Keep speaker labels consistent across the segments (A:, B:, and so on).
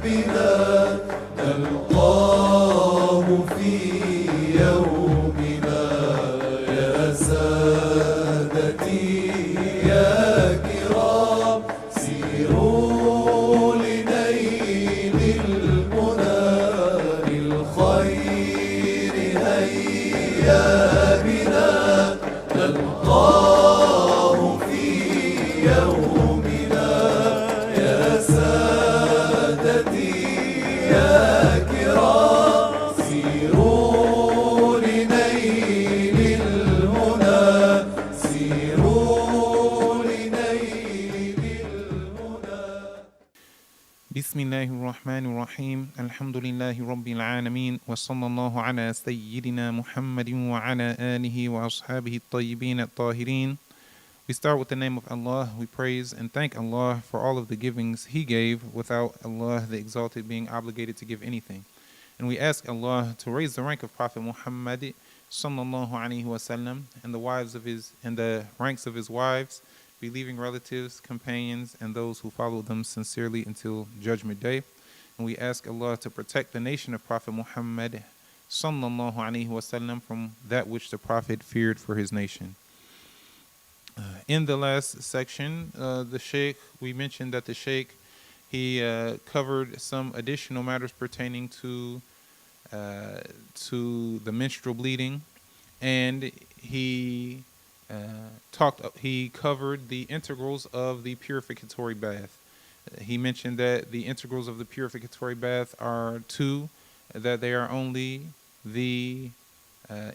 A: بنا نلقاه في يومنا يا سادتي يا كرام سيروا لنيل المنى للخير هيا بنا نلقاه في يومنا يا سادتي يا كرام سيروا لنيل المنى سيروا لنيل المنى.
B: بسم الله الرحمن الرحيم الحمد لله رب العالمين وصلى الله على سيدنا محمد وعلى آله وأصحابه الطيبين الطاهرين. We start with the name of Allah. We praise and thank Allah for all of the givings He gave without Allah the Exalted being obligated to give anything. And we ask Allah to raise the rank of Prophet Muhammad sallallahu alaihi wasallam and the wives of his and the ranks of his wives, believing relatives, companions, and those who follow them sincerely until Judgment Day. And we ask Allah to protect the nation of Prophet Muhammad sallallahu alaihi wasallam from that which the Prophet feared for his nation. In the last section, the Sheikh, we mentioned that the Sheikh, he covered some additional matters pertaining to the menstrual bleeding, and he covered the integrals of the purificatory bath. He mentioned that the integrals of the purificatory bath are two, that they are only the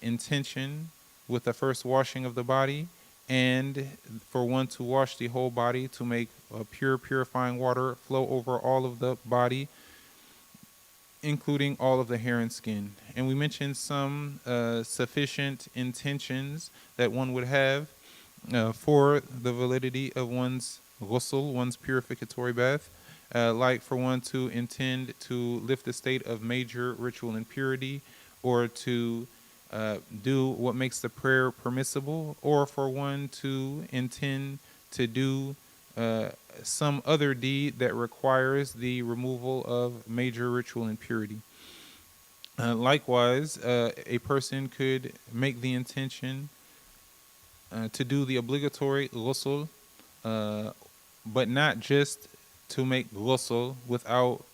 B: intention with the first washing of the body, and for one to wash the whole body to make purifying water flow over all of the body, including all of the hair and skin. And we mentioned some sufficient intentions that one would have for the validity of one's ghusl, one's purificatory bath, like for one to intend to lift the state of major ritual impurity, or to do what makes the prayer permissible, or for one to intend to do some other deed that requires the removal of major ritual impurity. Likewise, a person could make the intention to do the obligatory ghusl, but not just to make ghusl without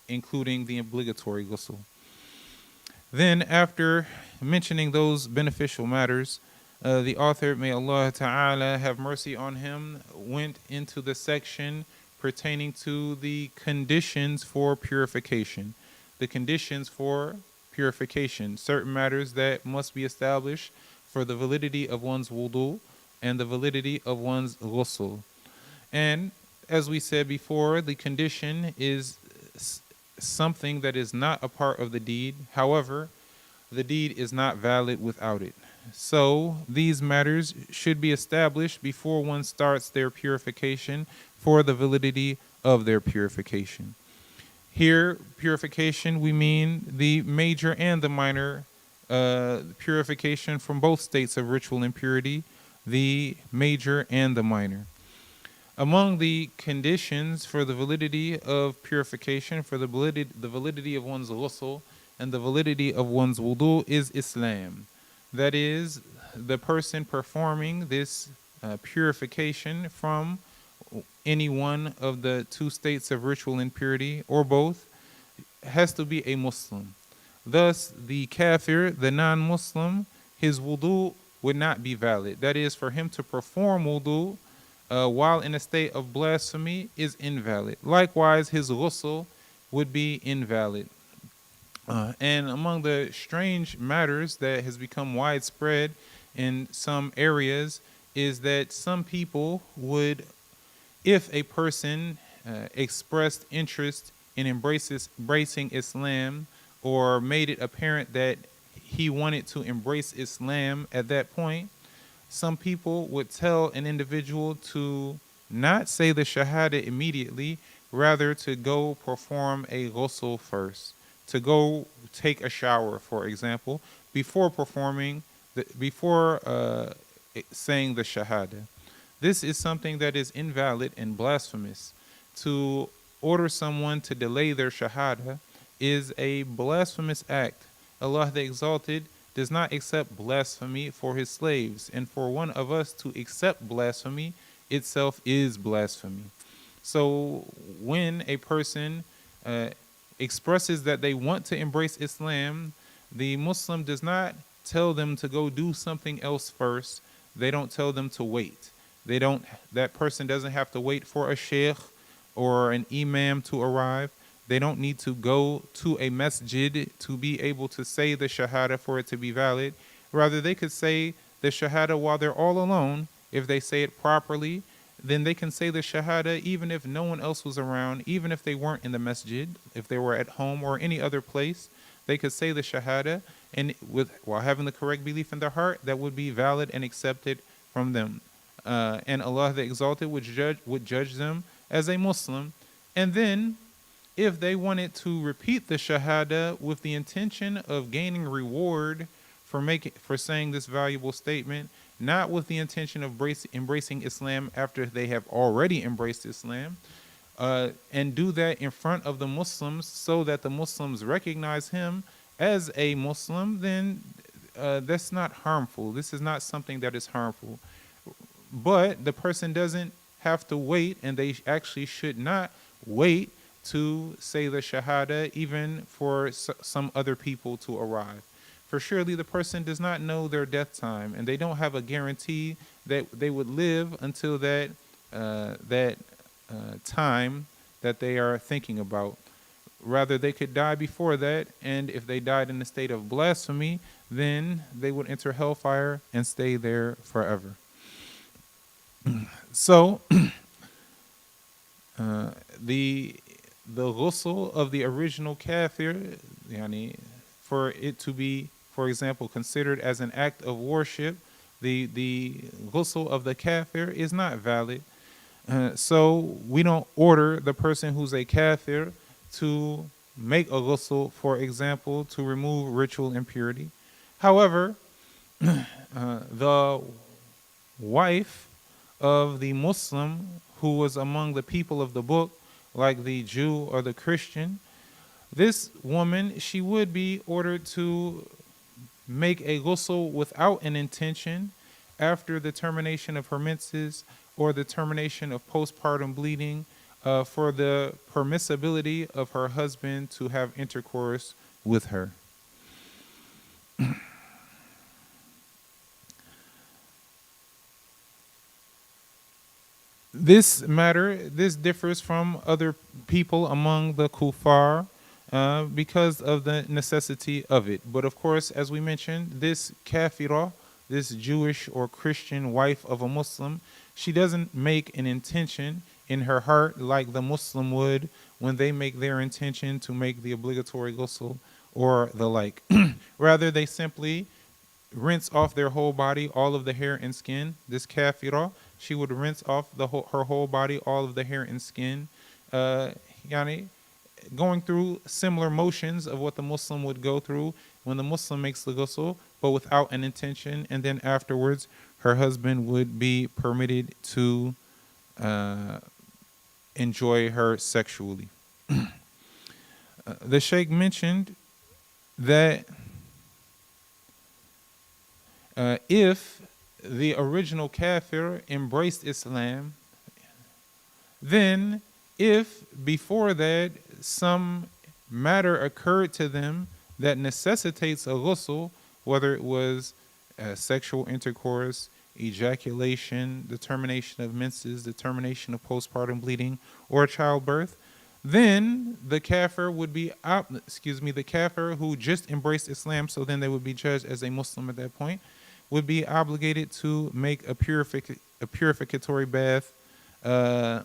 B: including the obligatory ghusl. Then, after mentioning those beneficial matters, the author, may Allah Ta'ala have mercy on him, went into the section pertaining to the conditions for purification. The conditions for purification, certain matters that must be established for the validity of one's wudu and the validity of one's ghusl. And as we said before, the condition is something that is not a part of the deed. However, the deed is not valid without it. So these matters should be established before one starts their purification for the validity of their purification. Here, purification, we mean the major and the minor purification from both states of ritual impurity, the major and the minor. Among the conditions for the validity of purification, for the validity of one's ghusl and the validity of one's wudu, is Islam. That is, the person performing this purification from any one of the two states of ritual impurity, or both, has to be a Muslim. Thus, the kafir, the non-Muslim, his wudu would not be valid. That is, for him to perform wudu while in a state of blasphemy is invalid. Likewise, his ghusl would be invalid. And among the strange matters that has become widespread in some areas is that some people would, if a person expressed interest in embracing Islam, or made it apparent that he wanted to embrace Islam at that point, some people would tell an individual to not say the Shahada immediately, rather to go perform a ghusl first, to go take a shower, for example, before saying the Shahada. This is something that is invalid and blasphemous. To order someone to delay their shahada is a blasphemous act. Allah the Exalted does not accept blasphemy for his slaves, and for one of us to accept blasphemy itself is blasphemy. So when a person expresses that they want to embrace Islam, the Muslim does not tell them to go do something else first. They don't tell them to wait. They don't. That person doesn't have to wait for a sheikh or an imam to arrive. They don't need to go to a masjid to be able to say the shahada for it to be valid. Rather, they could say the shahada while they're all alone. If they say it properly, then they can say the shahada even if no one else was around, even if they weren't in the masjid, if they were at home or any other place, they could say the shahada, and while having the correct belief in their heart, that would be valid and accepted from them. And Allah the Exalted would judge them as a Muslim. And then if they wanted to repeat the shahada with the intention of gaining reward for saying this valuable statement, not with the intention of embracing Islam after they have already embraced Islam, and do that in front of the Muslims so that the Muslims recognize him as a Muslim, then that's not harmful. This is not something that is harmful. But the person doesn't have to wait, and they actually should not wait to say the shahada even for some other people to arrive. For surely the person does not know their death time, and they don't have a guarantee that they would live until that time that they are thinking about. Rather, they could die before that, and if they died in the state of blasphemy, then they would enter hellfire and stay there forever. So, the ghusl of the original kafir, yani, for it to be, for example, considered as an act of worship, the ghusl of the kafir is not valid. So we don't order the person who's a kafir to make a ghusl, for example, to remove ritual impurity. However, the wife of the Muslim who was among the people of the book, like the Jew or the Christian, this woman, she would be ordered to make a ghusl without an intention after the termination of her menses or the termination of postpartum bleeding, for the permissibility of her husband to have intercourse with her. This differs from other people among the kuffar because of the necessity of it. But of course, as we mentioned, this kafirah, this Jewish or Christian wife of a Muslim, she doesn't make an intention in her heart like the Muslim would when they make their intention to make the obligatory ghusl or the like. Rather, they simply rinse off their whole body, all of the hair and skin. This kafirah, she would rinse off her whole body, all of the hair and skin, yani going through similar motions of what the Muslim would go through when the Muslim makes the ghusl, but without an intention. And then afterwards, her husband would be permitted to enjoy her sexually. The Sheikh mentioned that if the original kafir embraced Islam, then if before that some matter occurred to them that necessitates a ghusl, whether it was sexual intercourse, ejaculation, the termination of menses, the termination of postpartum bleeding, or childbirth, then the kafir would be, the kafir who just embraced Islam, so then they would be judged as a Muslim at that point, would be obligated to make a purificatory bath for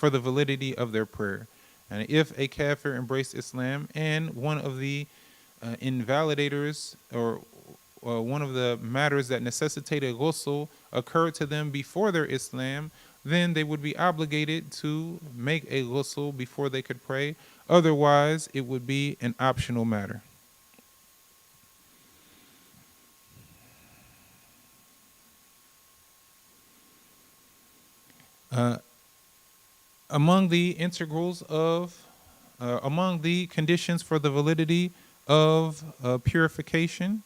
B: the validity of their prayer. And if a kafir embraced Islam and one of the invalidators or one of the matters that necessitated ghusl occurred to them before their Islam, then they would be obligated to make a ghusl before they could pray. Otherwise, it would be an optional matter. Among the integrals of, among the conditions for the validity of purification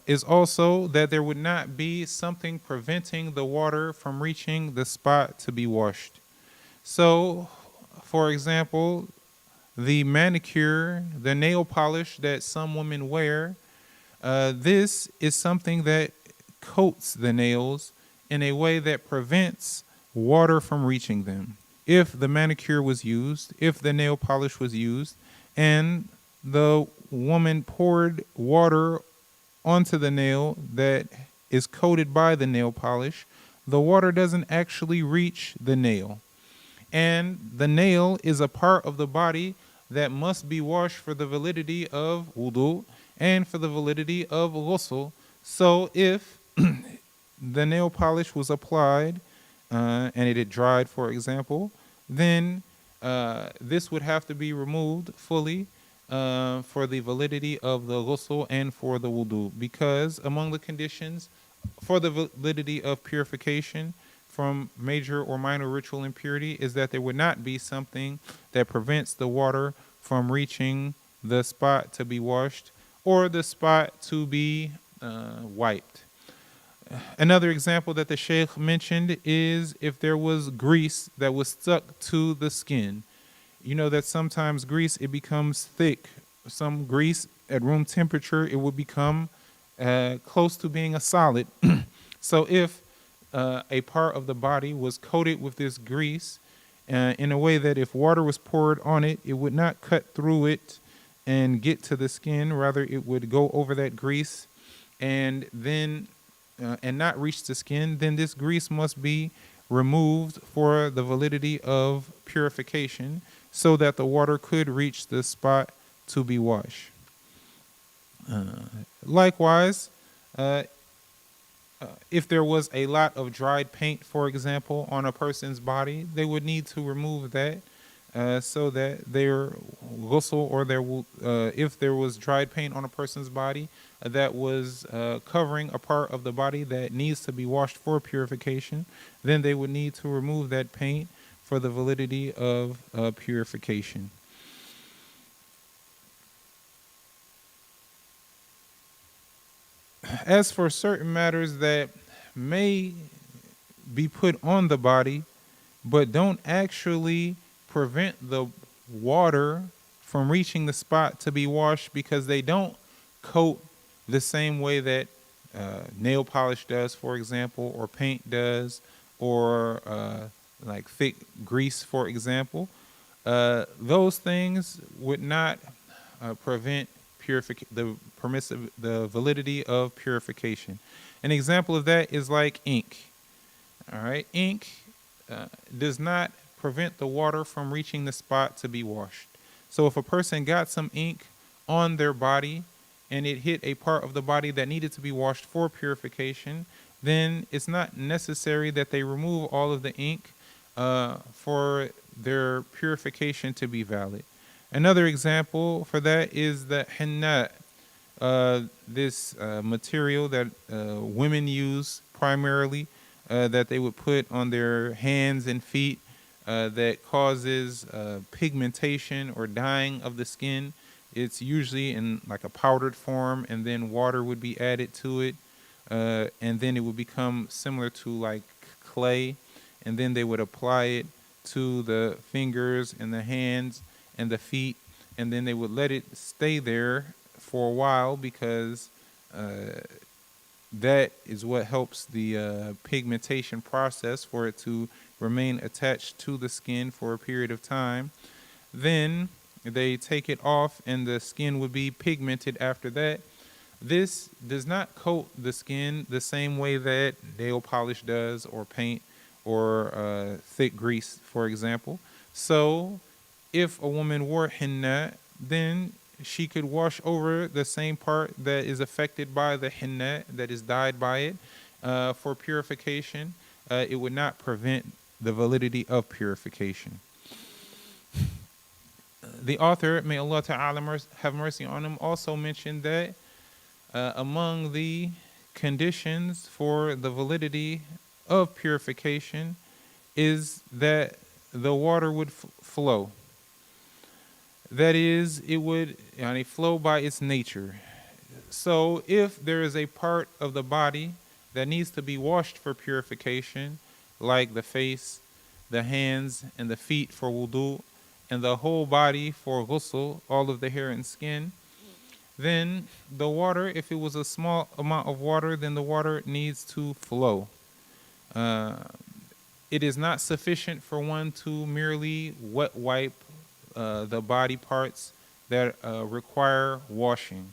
B: is also that there would not be something preventing the water from reaching the spot to be washed. So, for example, the manicure, the nail polish that some women wear, this is something that coats the nails in a way that prevents water from reaching them. If the manicure was used, if the nail polish was used, and the woman poured water onto the nail that is coated by the nail polish, the water doesn't actually reach the nail. And the nail is a part of the body that must be washed for the validity of wudu and for the validity of ghusl. So if the nail polish was applied and it had dried, for example, then this would have to be removed fully for the validity of the ghusl and for the wudu, because among the conditions for the validity of purification from major or minor ritual impurity is that there would not be something that prevents the water from reaching the spot to be washed or the spot to be wiped. Another example that the Sheikh mentioned is if there was grease that was stuck to the skin. You know that sometimes grease, it becomes thick. Some grease at room temperature, it will become close to being a solid. So if a part of the body was coated with this grease in a way that if water was poured on it, it would not cut through it and get to the skin. Rather, it would go over that grease and then and not reach the skin, then this grease must be removed for the validity of purification so that the water could reach the spot to be washed. Likewise, if there was a lot of dried paint, for example, on a person's body, they would need to remove that so that their ghusl or their if there was dried paint on a person's body that was covering a part of the body that needs to be washed for purification, then they would need to remove that paint for the validity of purification. As for certain matters that may be put on the body but don't actually prevent the water from reaching the spot to be washed because they don't coat the same way that nail polish does, for example, or paint does, or like thick grease, for example, those things would not prevent the validity of purification. An example of that is like ink. All right, ink does not prevent the water from reaching the spot to be washed. So if a person got some ink on their body and it hit a part of the body that needed to be washed for purification, then it's not necessary that they remove all of the ink for their purification to be valid. Another example for that is the henna, this material that women use primarily, that they would put on their hands and feet that causes pigmentation or dyeing of the skin. It's usually in like a powdered form, and then water would be added to it, and then it would become similar to like clay, and then they would apply it to the fingers and the hands and the feet, and then they would let it stay there for a while because that is what helps the pigmentation process for it to remain attached to the skin for a period of time. Then they take it off and the skin would be pigmented after that. This does not coat the skin the same way that nail polish does or paint or thick grease, for example. So if a woman wore henna, then she could wash over the same part that is affected by the henna, that is dyed by it, for purification. It would not prevent the validity of purification. The author, may Allah Ta'ala have mercy on him, also mentioned that among the conditions for the validity of purification is that the water would flow. That is, it would flow by its nature. So if there is a part of the body that needs to be washed for purification, like the face, the hands, and the feet for wudu, and the whole body for ghusl, all of the hair and skin, then the water, if it was a small amount of water, then the water needs to flow. Uh, it is not sufficient for one to merely wet wipe the body parts that require washing.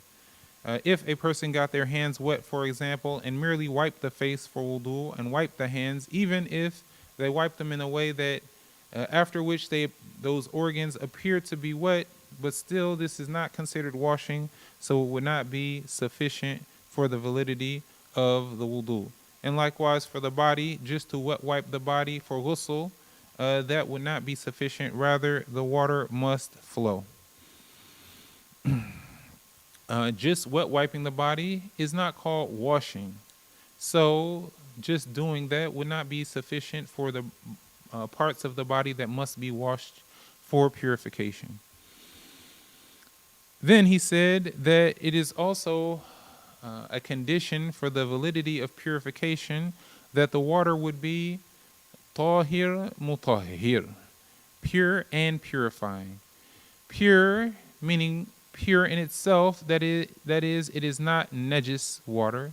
B: If a person got their hands wet, for example, and merely wiped the face for wudu and wiped the hands, even if they wiped them in a way that after which those organs appear to be wet, but still this is not considered washing, so it would not be sufficient for the validity of the wudu. And likewise for the body, just to wet wipe the body for ghusl, that would not be sufficient. Rather, the water must flow. Just wet wiping the body is not called washing. So just doing that would not be sufficient for the parts of the body that must be washed for purification. Then he said that it is also a condition for the validity of purification that the water would be tahir mutahhir, pure and purifying. Pure meaning pure in itself, that is, it is not najis water,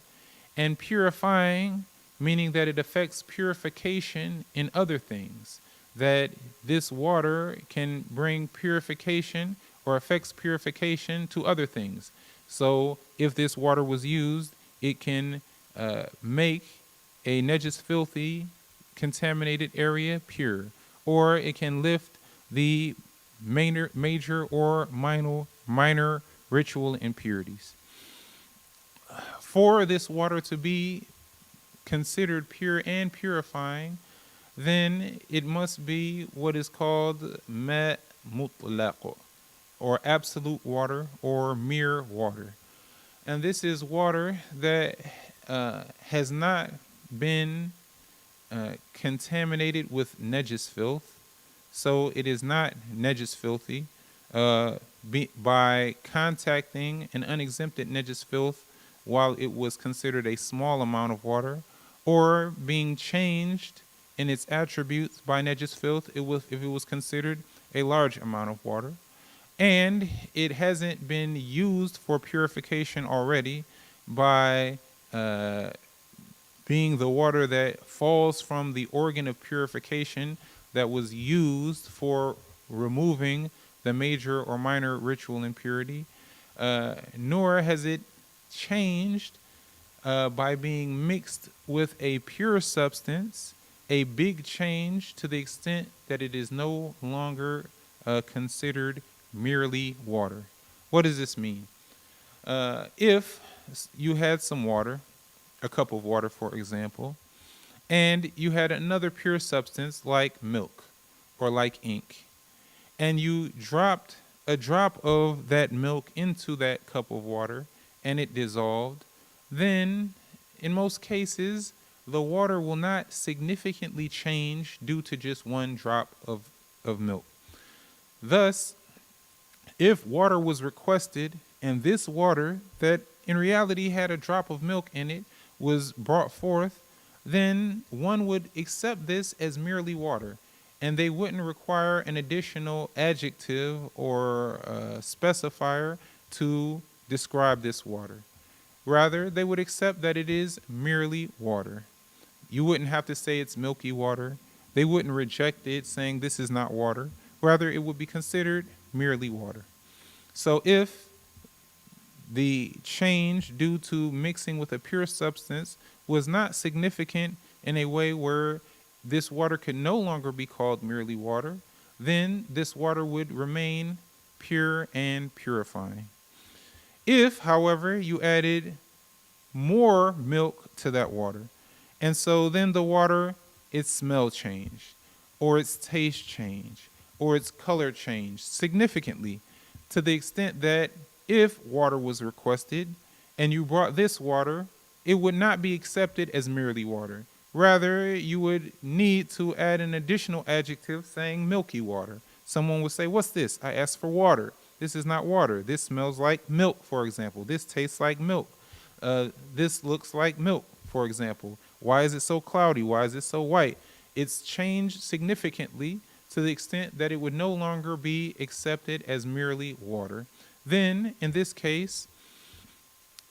B: and purifying meaning that it affects purification in other things, that this water can bring purification or affects purification to other things. So if this water was used, it can make a najis filthy contaminated area pure, or it can lift the major or minor ritual impurities. For this water to be considered pure and purifying, then it must be what is called ma mutlaq, or absolute water, or mere water. And this is water that has not been contaminated with najis filth. So it is not najis filthy. By contacting an unexempted najis filth while it was considered a small amount of water, or being changed in its attributes by najis filth if it was considered a large amount of water, and it hasn't been used for purification already by being the water that falls from the organ of purification that was used for removing the major or minor ritual impurity, nor has it changed by being mixed with a pure substance, a big change to the extent that it is no longer considered merely water. What does this mean? If you had some water, a cup of water, for example, and you had another pure substance like milk or like ink, and you dropped a drop of that milk into that cup of water and it dissolved, then in most cases, the water will not significantly change due to just one drop of milk. Thus, if water was requested and this water that in reality had a drop of milk in it was brought forth, then one would accept this as merely water, and they wouldn't require an additional adjective or specifier to describe this water. Rather, they would accept that it is merely water. You wouldn't have to say it's milky water. They wouldn't reject it saying this is not water. Rather, it would be considered merely water. So if the change due to mixing with a pure substance was not significant in a way where this water could no longer be called merely water, then this water would remain pure and purifying. If, however, you added more milk to that water, and so then the water, its smell changed, or its taste changed, or its color changed significantly, to the extent that if water was requested and you brought this water, it would not be accepted as merely water. Rather, you would need to add an additional adjective saying milky water. Someone would say, "What's this?" I ask for water. This is not water. This smells like milk, for example. This tastes like milk. This looks like milk, for example. Why is it so cloudy? Why is it so white? It's changed significantly to the extent that it would no longer be accepted as merely water. Then, in this case,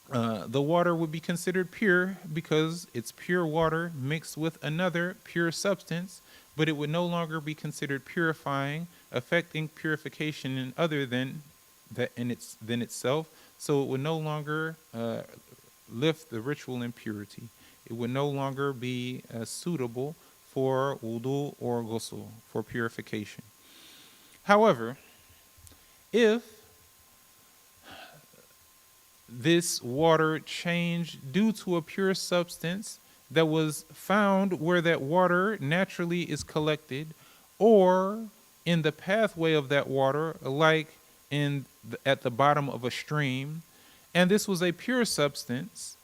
B: the water would be considered pure because it's pure water mixed with another pure substance, but it would no longer be considered purifying, affecting purification in other than that than itself. So it would no longer lift the ritual impurity. It would no longer be suitable for wudu or ghusl, for purification. However, if this water changed due to a pure substance that was found where that water naturally is collected, or in the pathway of that water, like at the bottom of a stream, and this was a pure substance,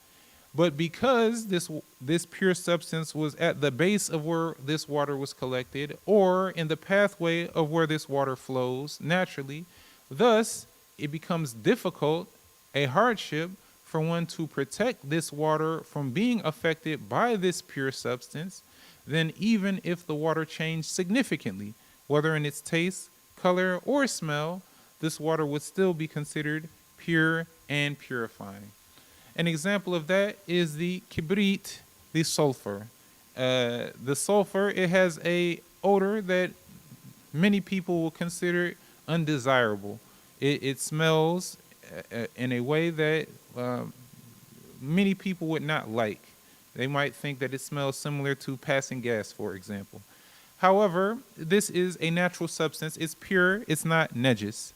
B: but because this pure substance was at the base of where this water was collected, or in the pathway of where this water flows naturally, thus it becomes difficult, a hardship, for one to protect this water from being affected by this pure substance, then even if the water changed significantly, whether in its taste, color, or smell, this water would still be considered pure and purifying. An example of that is the kibrit, the sulfur. The sulfur, it has a odor that many people will consider undesirable. It smells in a way that many people would not like. They might think that it smells similar to passing gas, for example. However, this is a natural substance. It's pure. It's not najis.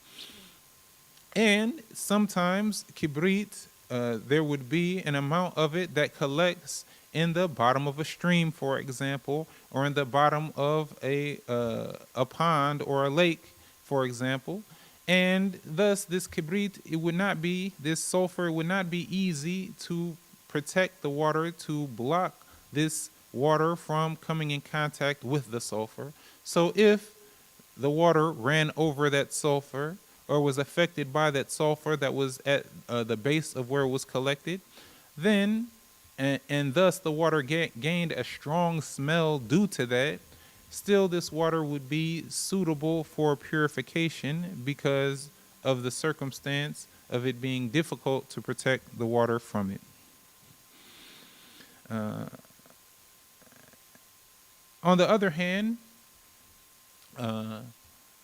B: And sometimes kibrit, there would be an amount of it that collects in the bottom of a stream, for example, or in the bottom of a pond or a lake, for example. And thus, this kibrit, this sulfur would not be easy to protect the water, to block this water from coming in contact with the sulfur. So if the water ran over that sulfur or was affected by that sulfur that was at the base of where it was collected, then, and thus the water gained a strong smell due to that, still this water would be suitable for purification because of the circumstance of it being difficult to protect the water from it. On the other hand,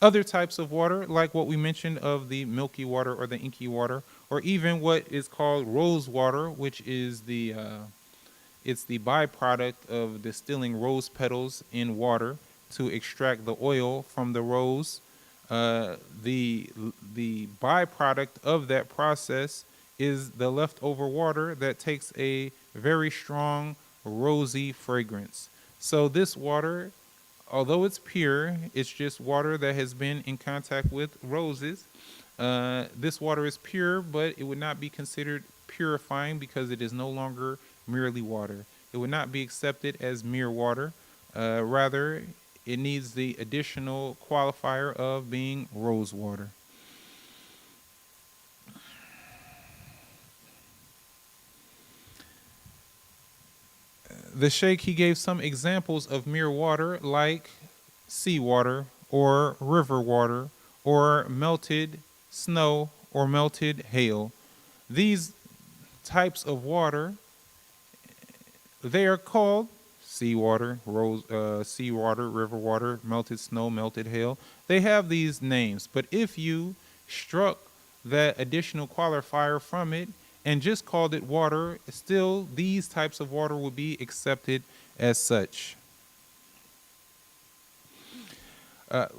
B: other types of water, like what we mentioned of the milky water or the inky water, or even what is called rose water, which is it's the byproduct of distilling rose petals in water to extract the oil from the rose. The byproduct of that process is the leftover water that takes a very strong rosy fragrance. So this water, although it's pure, it's just water that has been in contact with roses. This water is pure, but it would not be considered purifying because it is no longer merely water. It would not be accepted as mere water. Rather, it needs the additional qualifier of being rose water. The Sheikh, he gave some examples of mere water like seawater or river water or melted snow or melted hail. These types of water, they are called seawater, seawater, river water, melted snow, melted hail. They have these names, but if you struck that additional qualifier from it and just called it water, still these types of water would be accepted as such.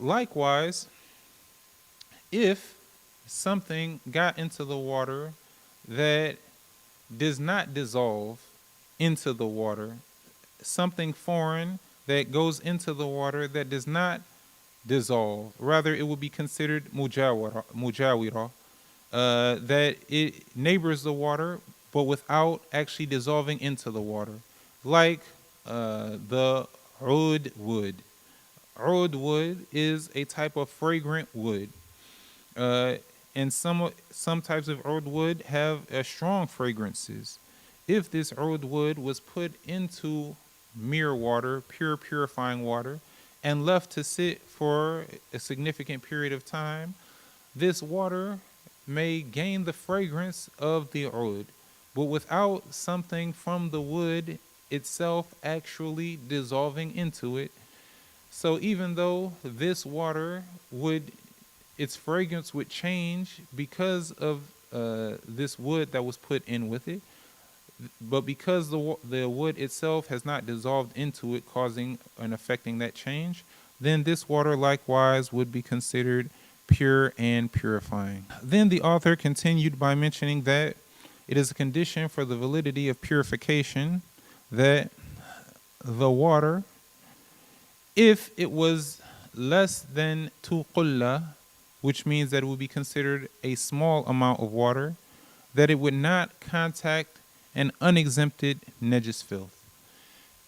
B: Likewise, if something got into the water that does not dissolve into the water, something foreign that goes into the water that does not dissolve, rather it would be considered mujawira, that it neighbors the water but without actually dissolving into the water, like the oud wood. Oud wood is a type of fragrant wood. Uh, and some types of oud wood have strong fragrances. If this oud wood was put into mere water, pure purifying water, and left to sit for a significant period of time, this water may gain the fragrance of the oud, but without something from the wood itself actually dissolving into it. So even though this water would, its fragrance would change because of this wood that was put in with it, but because the wood itself has not dissolved into it, causing and affecting that change, then this water likewise would be considered pure and purifying. Then the author continued by mentioning that it is a condition for the validity of purification that the water, if it was less than 2 which means that it would be considered a small amount of water, that it would not contact an unexempted najis filth.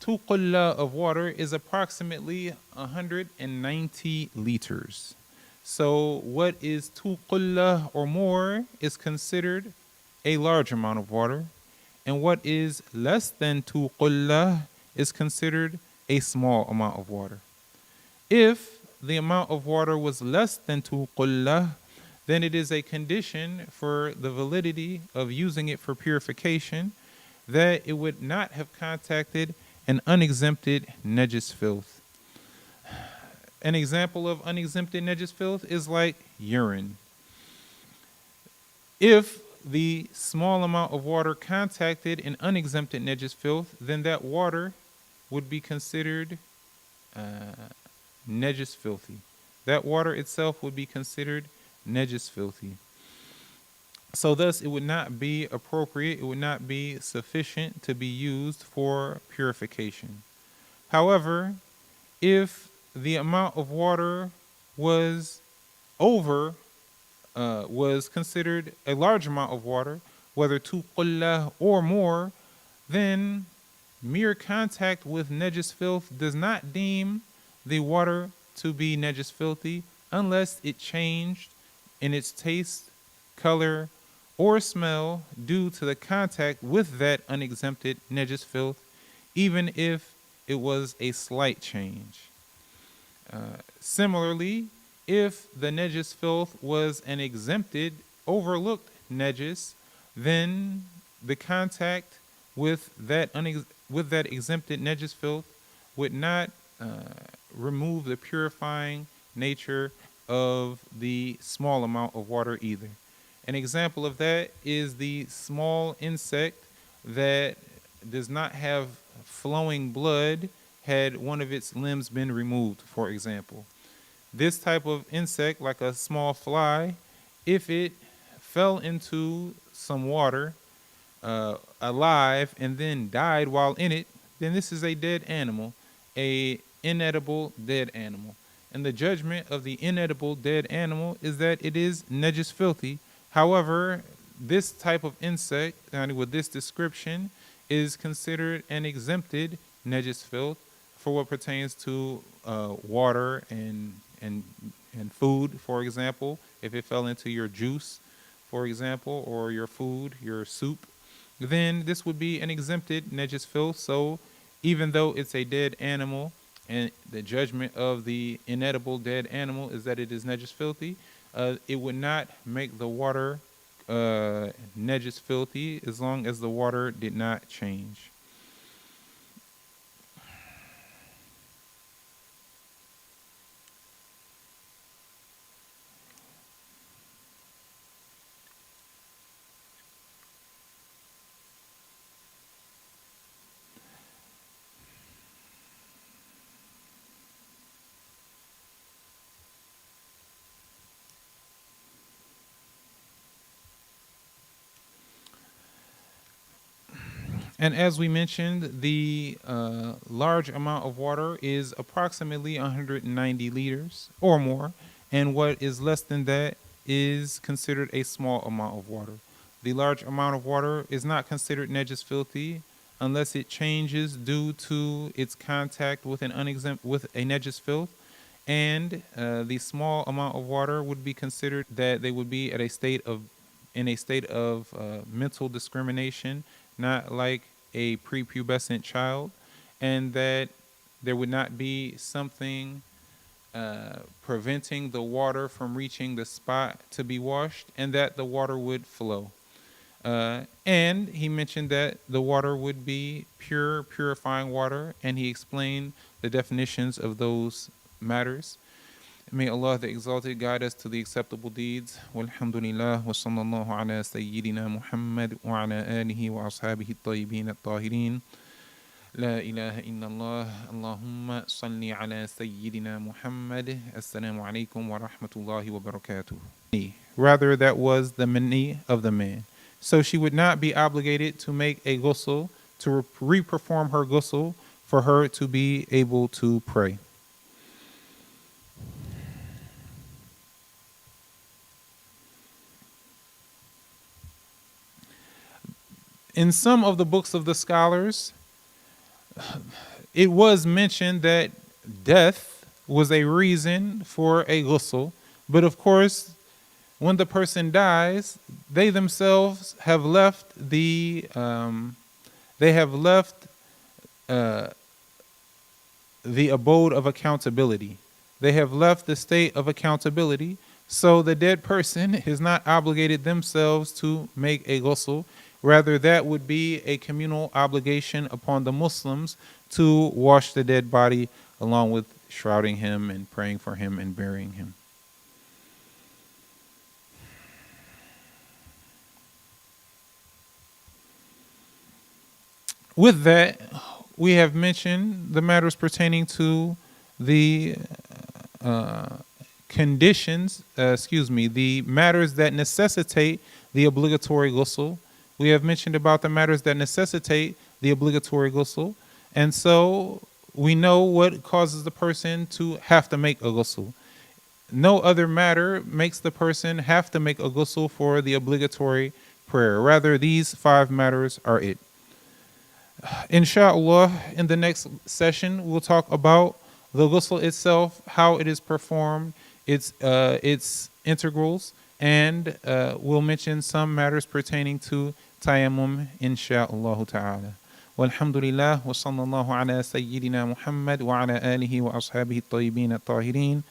B: 2 of water is approximately 190 liters. So what is 2 or more is considered a large amount of water, and what is less than 2 is considered a small amount of water. If the amount of water was less than 2 then it is a condition for the validity of using it for purification that it would not have contacted an unexempted najis filth. An example of unexempted najis filth is like urine. If the small amount of water contacted an unexempted najis filth, then that water would be considered najis filthy. That water itself would be considered najis filthy. So thus it would not be appropriate, it would not be sufficient to be used for purification. However, if the amount of water was was considered a large amount of water, whether 2 or more, then mere contact with najis filth does not deem the water to be najis filthy unless it changed in its taste, color, or smell due to the contact with that unexempted najis filth, even if it was a slight change. Similarly, if the najis filth was an exempted, overlooked najis, then the contact with that exempted najis filth would not remove the purifying nature of the small amount of water either. An example of that is the small insect that does not have flowing blood had one of its limbs been removed, for example. This type of insect, like a small fly, if it fell into some water alive and then died while in it, then this is a dead animal, a inedible dead animal. And the judgment of the inedible dead animal is that it is najis filthy. However, this type of insect, with this description, is considered an exempted najis filth for what pertains to water and food, for example. If it fell into your juice, for example, or your food, your soup, then this would be an exempted najis filth. So even though it's a dead animal, and the judgment of the inedible dead animal is that it is najis filthy, it would not make the water najis filthy as long as the water did not change. And as we mentioned, the large amount of water is approximately 190 liters or more, and what is less than that is considered a small amount of water. The large amount of water is not considered najis filthy unless it changes due to its contact with with a najis filth, and the small amount of water would be considered that they would be at a state of mental discrimination, not like a prepubescent child, and that there would not be something preventing the water from reaching the spot to be washed, and that the water would flow. And he mentioned that the water would be pure, purifying water, and he explained the definitions of those matters. May Allah the Exalted guide us to the acceptable deeds. Walhamdulillah wa sallallahu ala sayyidina Muhammad wa ala alihi wa ashabihi at-tayyibin at-tahirin. La ilaha illallah. Allahumma salli ala sayyidina Muhammad. Assalamu alaikum wa rahmatullahi wa barakatuh. Rather, that was the mani of the man. So she would not be obligated to make a ghusl, to re-perform her ghusl, for her to be able to pray. In some of the books of the scholars, it was mentioned that death was a reason for a ghusl, but of course, when the person dies, they themselves have left the abode of accountability. They have left the state of accountability, so the dead person is not obligated themselves to make a ghusl. Rather, that would be a communal obligation upon the Muslims to wash the dead body, along with shrouding him and praying for him and burying him. With that, we have mentioned the matters pertaining to the the matters that necessitate the obligatory ghusl. We have mentioned about the matters that necessitate the obligatory ghusl. And so we know what causes the person to have to make a ghusl. No other matter makes the person have to make a ghusl for the obligatory prayer. Rather, these 5 matters are it. Inshallah, in the next session, we'll talk about the ghusl itself, how it is performed, its integrals, and we'll mention some matters pertaining to tayammum, insha'Allah ta'ala. Walhamdulillah, wa sallallahu ala sayyidina Muhammad wa ala alihi wa ashabihi at-tayyibin at-tahirin.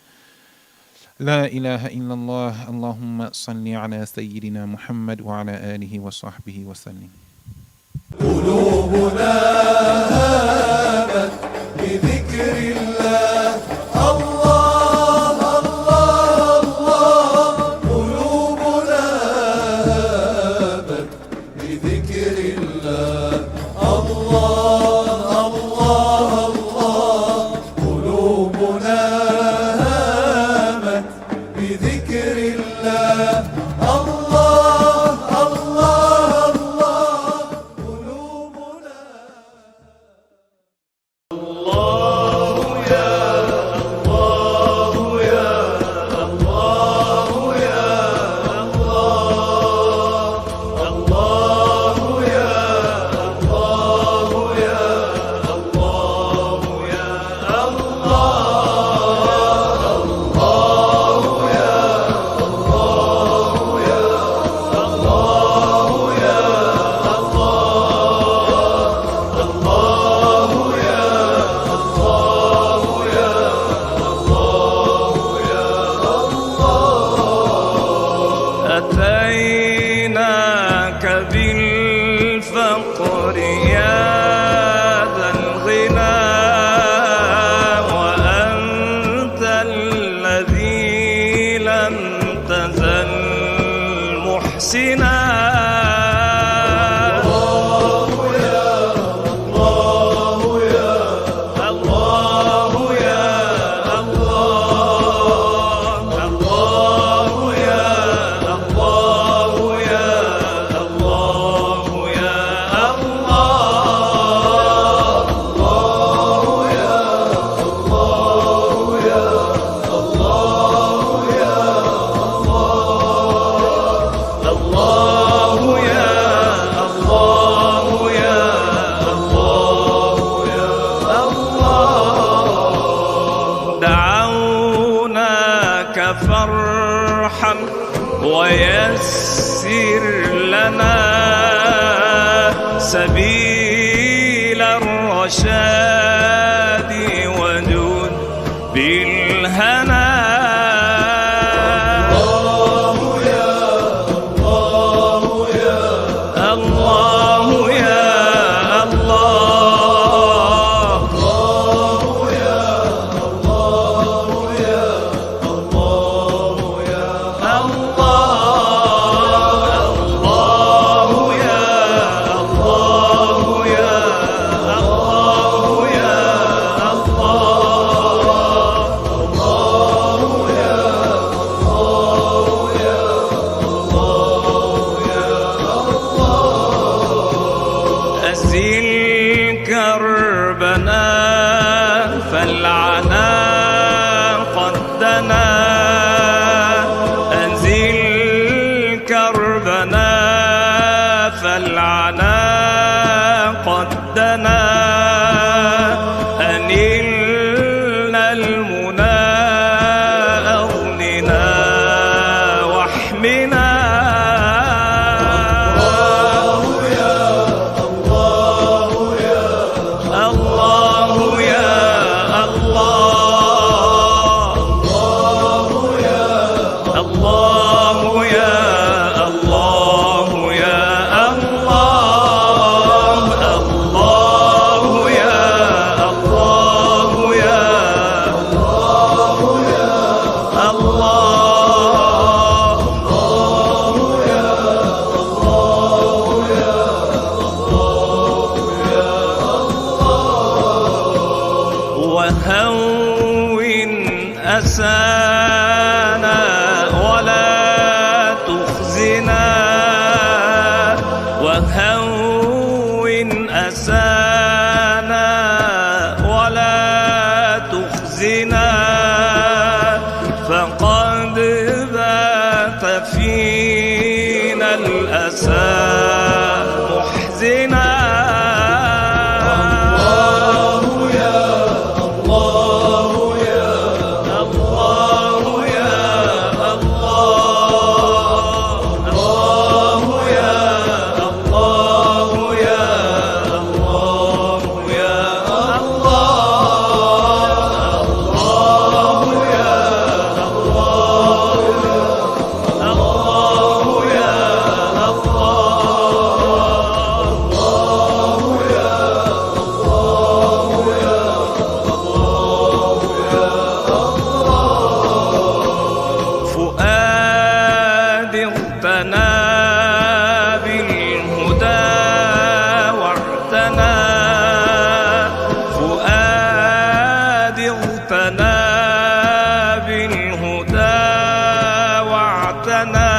B: La ilaha illallah. Allahumma salli ala sayyidina Muhammad wa ala alihi wa sahbihi wa sallim.
A: قلوبنا هامت بذكر الله الله الله الله قلوبنا هامت بذكر الله الله الله الله قلوبنا هامت بذكر الله الله الله الله قلوبنا
C: أتيناك بالفقر يا ذا الغنى وأنت الذي لم تزل محسنا Allah ويسر لنا سبيل الرشاد وجود بالهنا. كربنا فالعنا قد دنا، أنزل كربنا فالعنا قد دنا، أنلنا المنى أغننا واحمنا. وهون أسانا ولا تخزنا، وهون أسانا ولا تخزنا، فقد بات فينا الأسى محزنا. اغتنى بالهدى واعتنى، فؤاد اغتنى بالهدى واعتنى،